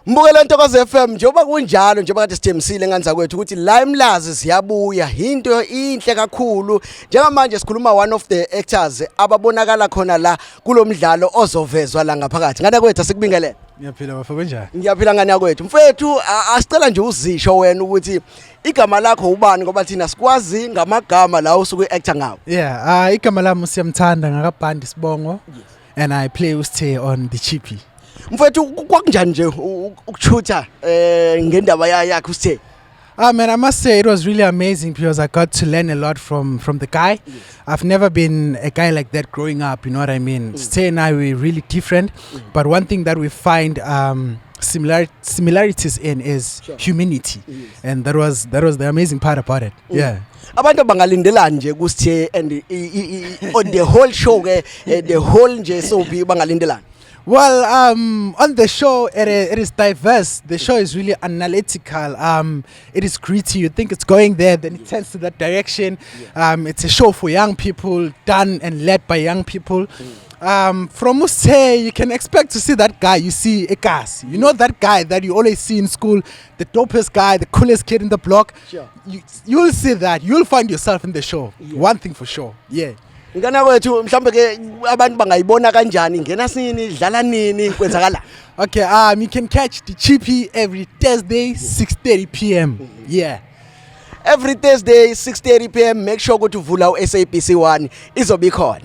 Mbukela Ntokozo FM njengoba kunjalo njengoba kade sithembisile nganza kwethu ukuthi la eMlazi siyabuya into inhle kakhulu njengamanje sikhuluma one of the actors ababonakala khona la kulomdlalo ozovezwa la ngaphakathi ngane kwethu asikubingelele. Ngiyaphila bafo kanjani? Ngiyaphila ngane yakwethu mfethu asicela nje uzisho wena ukuthi igama lakho ubani ngoba thina sikwazi ngamagama la usuku actor ngawo. Yeah, igama lami siyamthanda ngakabhandi Sibongo and I play Usthe on the Chippy. Mfethu kwakunjani nje ukuchutha ngendaba yakhe Usthe? Man, I must say it was really amazing because I got to learn a lot from the guy. Yes. I've never been a guy like that growing up, you know what I mean? Usthe and I were really different, but one thing that we find similarities in is humanity. Yes. And that was the amazing part about it. Yeah. Abantu bangalindelani nje kuSithe and on the whole show the whole nje soapy bangalindelani? Well, on the show, it is diverse. The show is really analytical. It is gritty. You think it's going there, then it turns to that direction. It's a show for young people, done and led by young people. From Usthe, you can expect to see that guy. You see Ekas. You know that guy that you always see in school, the dopest guy, the coolest kid in the block. Sure. You'll see that. You'll find yourself in the show. Yeah. One thing for sure. Yeah. Ngana kwethu mhlambe ke abantu bangayibona kanjani ngena sini dlala nini kwenzakala? Okay, you can catch the Chippy every Thursday 6:30 p.m. Yeah. Every Thursday 6:30 p.m. make sure ukuthi uvula uSABC1 izobe ikhona.